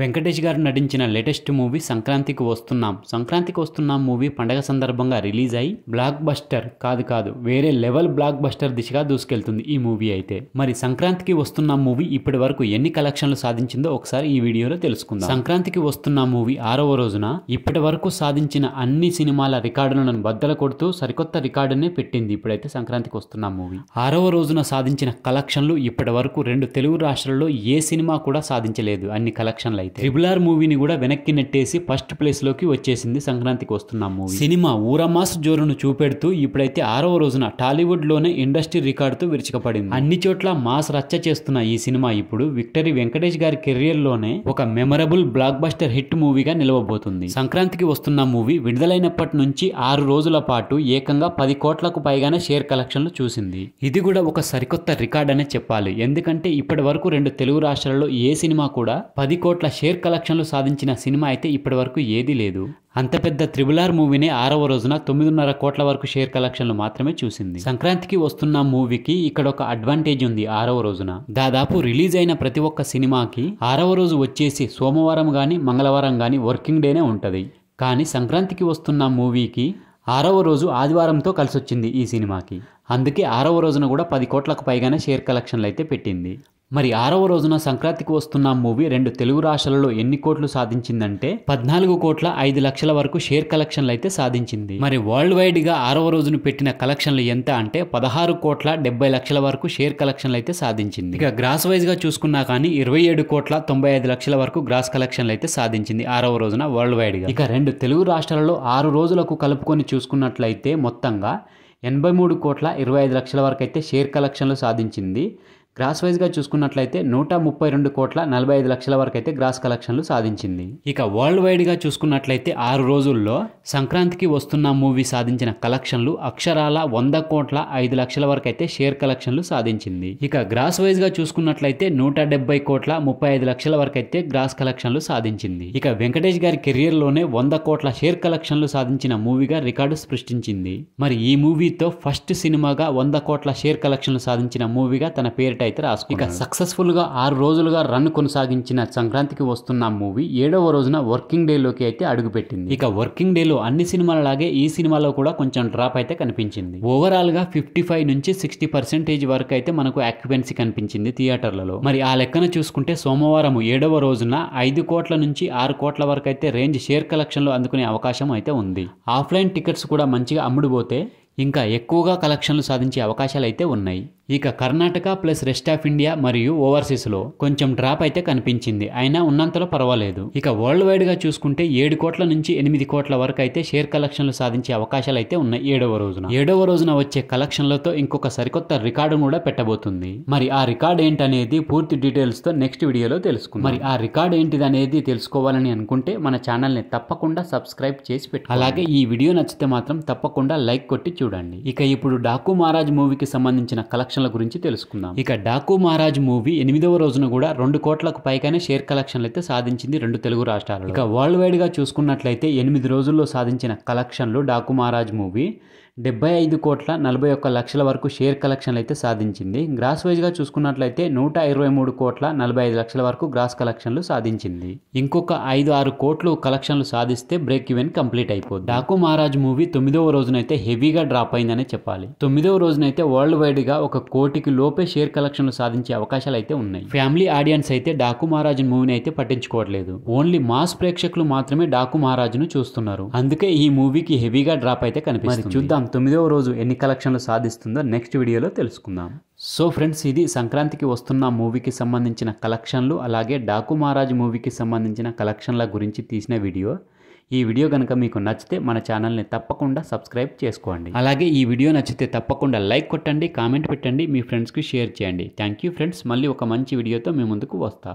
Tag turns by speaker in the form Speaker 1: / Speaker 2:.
Speaker 1: వెంకటేష్ గారు నటించిన latest movie సంక్రాంతికి వస్తున్నాం మూవీ పండగ సందర్భంగా రిలీజ్ అయి బ్లాక్ బస్టర్ కాదు వేరే లెవెల్ బ్లాక్ బస్టర్ దిశగా దూసుకెళ్తుంది ఈ మూవీ అయితే. మరి సంక్రాంతికి వస్తున్నాం మూవీ ఇప్పటి వరకు ఎన్ని కలెక్షన్లు సాధించిందో ఒకసారి ఈ వీడియోలో తెలుసుకుందాం. సంక్రాంతికి వస్తున్నాం మూవీ 6వ రోజున ఇప్పటి వరకు సాధించిన అన్ని సినిమాల రికార్డులను బద్దలు కొడుతూ సరికొత్త రికార్డునే పెట్టింది. ఇప్పుడైతే సంక్రాంతికి వస్తున్నాం మూవీ 6వ రోజున సాధించిన కలెక్షన్లు ఇప్పటి వరకు 2 తెలుగు రాష్ట్రాల్లో ఏ సినిమా కూడా సాధించలేదు అన్ని కలెక్షన్లు. RRR మూవీని కూడా వెనక్కి నెట్టేసి ఫస్ట్ ప్లేస్ లోకి వచ్చేసింది సంక్రాంతికి వస్తున్నాం మూవీ. సినిమా ఊరమాస్ జోరును చూపెడుతూ ఇప్పుడైతే 6వ రోజున టాలీవుడ్ లోనే ఇండస్ట్రీ రికార్డుతో విరుచుకపడింది. అన్ని చోట్ల మాస్ రచ్చ చేస్తున్న ఈ సినిమా ఇప్పుడు విక్టరీ వెంకటేష్ గారి కెరియర్ లోనే ఒక మెమరబుల్ బ్లాక్ బస్టర్ హిట్ మూవీగా నిలవబోతుంది. సంక్రాంతికి వస్తున్న మూవీ విడుదలైనప్పటి నుంచి 6 రోజుల పాటు ఏకంగా 10 కోట్లకు పైగానే షేర్ కలెక్షన్లు చూసింది. ఇది కూడా ఒక సరికొత్త రికార్డ్ అనే చెప్పాలి. ఎందుకంటే ఇప్పటి వరకు 2 తెలుగు రాష్ట్రాల్లో ఏ సినిమా కూడా 10 కోట్ల షేర్ కలెక్షన్లు సాధించిన సినిమా అయితే ఇప్పటి వరకు ఏదీ లేదు. అంత పెద్ద RRR మూవీని 6వ రోజున 9.5 కోట్ల వరకు షేర్ కలెక్షన్లు మాత్రమే చూసింది. సంక్రాంతికి వస్తున్న మూవీకి ఇక్కడ ఒక అడ్వాంటేజ్ ఉంది. 6వ రోజున దాదాపు రిలీజ్ అయిన ప్రతి ఒక్క సినిమాకి 6వ రోజు వచ్చేసి సోమవారం గాని మంగళవారం గాని వర్కింగ్ డేనే ఉంటది. కానీ సంక్రాంతికి వస్తున్న మూవీకి 6వ రోజు ఆదివారంతో కలిసొచ్చింది ఈ సినిమాకి. అందుకే 6వ రోజున కూడా 10 కోట్లకు పైగానే షేర్ కలెక్షన్లు అయితే పెట్టింది. మరి 6వ రోజున సంక్రాంతికి వస్తున్న మూవీ 2 తెలుగు రాష్ట్రాలలో ఎన్ని కోట్లు సాధించిందంటే 14 కోట్ల 5 లక్షల వరకు షేర్ కలెక్షన్లు అయితే సాధించింది. మరి వరల్డ్ వైడ్ గా 6వ రోజున పెట్టిన కలెక్షన్లు ఎంత అంటే 16 కోట్ల 70 లక్షల వరకు షేర్ కలెక్షన్లు అయితే సాధించింది. ఇక గ్రాస్ వైజ్ గా చూసుకున్నా కానీ 27 కోట్ల 95 లక్షల వరకు గ్రాస్ కలెక్షన్లు అయితే సాధించింది 6వ రోజున వరల్డ్ వైడ్ గా. ఇక 2 తెలుగు రాష్ట్రాలలో 6 రోజులకు కలుపుకొని చూసుకున్నట్లయితే మొత్తంగా 83 కోట్ల 25 లక్షల వరకు అయితే షేర్ కలెక్షన్లు సాధించింది. గ్రాస్ వైజ్గా చూసుకున్నట్లయితే 132 కోట్ల 45 లక్షల వరకు అయితే గ్రాస్ కలెక్షన్లు సాధించింది. ఇక వరల్డ్ వైడ్గా చూసుకున్నట్లయితే 6 రోజుల్లో సంక్రాంతికి వస్తున్న మూవీ సాధించిన కలెక్షన్లు అక్షరాల 100 కోట్ల 5 లక్షల వరకు అయితే షేర్ కలెక్షన్లు సాధించింది. ఇక గ్రాస్ వైజ్గా చూసుకున్నట్లయితే 170 కోట్ల 35 లక్షల వరకు అయితే గ్రాస్ కలెక్షన్లు సాధించింది. ఇక వెంకటేష్ గారి కెరియర్ లోనే 100 కోట్ల షేర్ కలెక్షన్లు సాధించిన మూవీగా రికార్డు సృష్టించింది. మరి ఈ మూవీతో ఫస్ట్ సినిమాగా 100 కోట్ల షేర్ కలెక్షన్లు సాధించిన మూవీగా తన పేరు అయితే రాసుకున్నాడు. ఇక సక్సెస్ఫుల్ గా 6 రోజులుగా రన్ కొనసాగించిన సంక్రాంతికి వస్తున్న మూవీ 7వ రోజున వర్కింగ్ డే లోకి అయితే అడుగుపెట్టింది. ఇక వర్కింగ్ డే లో అన్ని సినిమాలలాగే ఈ సినిమాలో కూడా కొంచెం డ్రాప్ అయితే కనిపించింది. ఓవరాల్ గా 55 నుంచి 60% వరకు అయితే మనకు ఆక్యుపెన్సీ కనిపించింది థియేటర్లలో. మరి ఆ లెక్కన చూసుకుంటే సోమవారం 7వ రోజున 5 కోట్ల నుంచి 6 కోట్ల వరకు అయితే రేంజ్ షేర్ కలెక్షన్లు అందుకునే అవకాశం అయితే ఉంది. ఆఫ్లైన్ టికెట్స్ కూడా మంచిగా అమ్ముడుపోతే ఇంకా ఎక్కువగా కలెక్షన్లు సాధించే అవకాశాలు అయితే ఉన్నాయి. ఇక Karnataka plus rest of India మరియు ఓవర్సీస్ లో కొంచెం డ్రాప్ అయితే కనిపించింది. అయినా ఉన్నంతలో పర్వాలేదు. ఇక వరల్డ్ వైడ్ గా చూసుకుంటే 7 కోట్ల నుంచి 8 కోట్ల వరకు అయితే షేర్ కలెక్షన్లు సాధించే అవకాశాలు అయితే ఉన్నాయి 7వ రోజున వచ్చే కలెక్షన్లతో ఇంకొక సరికొత్త రికార్డు కూడా పెట్టబోతుంది. మరి ఆ రికార్డ్ ఏంటనేది పూర్తి డీటెయిల్స్ తో నెక్స్ట్ వీడియోలో తెలుసుకుందాం. మరి ఆ రికార్డ్ ఏంటిది అనేది తెలుసుకోవాలని అనుకుంటే మన ఛానల్ ని తప్పకుండా సబ్స్క్రైబ్ చేసి పెట్టు. అలాగే ఈ వీడియో నచ్చితే మాత్రం తప్పకుండా లైక్ కొట్టి చూడండి. ఇక ఇప్పుడు డాకు మహారాజ్ మూవీకి సంబంధించిన కలెక్షన్ల గురించి తెలుసుకుందాం. ఇక డాకు మహారాజ్ మూవీ 8వ రోజున కూడా 2 కోట్లకు పైగానే షేర్ కలెక్షన్లు అయితే సాధించింది 2 తెలుగు రాష్ట్రాలు. ఇక వరల్డ్ వైడ్ గా చూసుకున్నట్లయితే 8 రోజుల్లో సాధించిన కలెక్షన్లు డాకు మహారాజ్ మూవీ 75 కోట్ల 41 లక్షల వరకు షేర్ కలెక్షన్లు అయితే సాధించింది. గ్రాస్ వైజ్ గా చూసుకున్నట్లయితే 123 కోట్ల 45 లక్షల వరకు గ్రాస్ కలెక్షన్లు సాధించింది. ఇంకొక 5-6 కోట్లు కలెక్షన్లు సాధిస్తే బ్రేక్ ఈవెన్ కంప్లీట్ అయిపోతుంది. డాకు మహారాజ్ మూవీ 9వ రోజునైతే హెవీగా డ్రాప్ అయిందనే చెప్పాలి. 9వ రోజునైతే వరల్డ్ వైడ్ గా 1 కోటికి లోపే షేర్ కలెక్షన్లు సాధించే అవకాశాలు అయితే ఉన్నాయి. ఫ్యామిలీ ఆడియన్స్ అయితే డాకు మహారాజ్ మూవీని అయితే పట్టించుకోవట్లేదు. ఓన్లీ మాస్ ప్రేక్షకులు మాత్రమే డాకు మహారాజ్ను చూస్తున్నారు. అందుకే ఈ మూవీకి హెవీగా డ్రాప్ అయితే కనిపిస్తుంది. చూద్దాం 9వ రోజు ఎన్ని కలెక్షన్లు సాధిస్తుందో నెక్స్ట్ వీడియోలో తెలుసుకుందాం. సో ఫ్రెండ్స్, ఇది సంక్రాంతికి వస్తున్న మూవీకి సంబంధించిన కలెక్షన్లు, అలాగే డాకు మహారాజ్ మూవీకి సంబంధించిన కలెక్షన్ల గురించి తీసిన వీడియో. ఈ వీడియో కనుక మీకు నచ్చితే మన ఛానల్ని తప్పకుండా సబ్స్క్రైబ్ చేసుకోండి. అలాగే ఈ వీడియో నచ్చితే తప్పకుండా లైక్ కొట్టండి, కామెంట్ పెట్టండి, మీ ఫ్రెండ్స్కి షేర్ చేయండి. Thank you friends. మళ్ళీ ఒక మంచి వీడియోతో మీ ముందుకు వస్తా.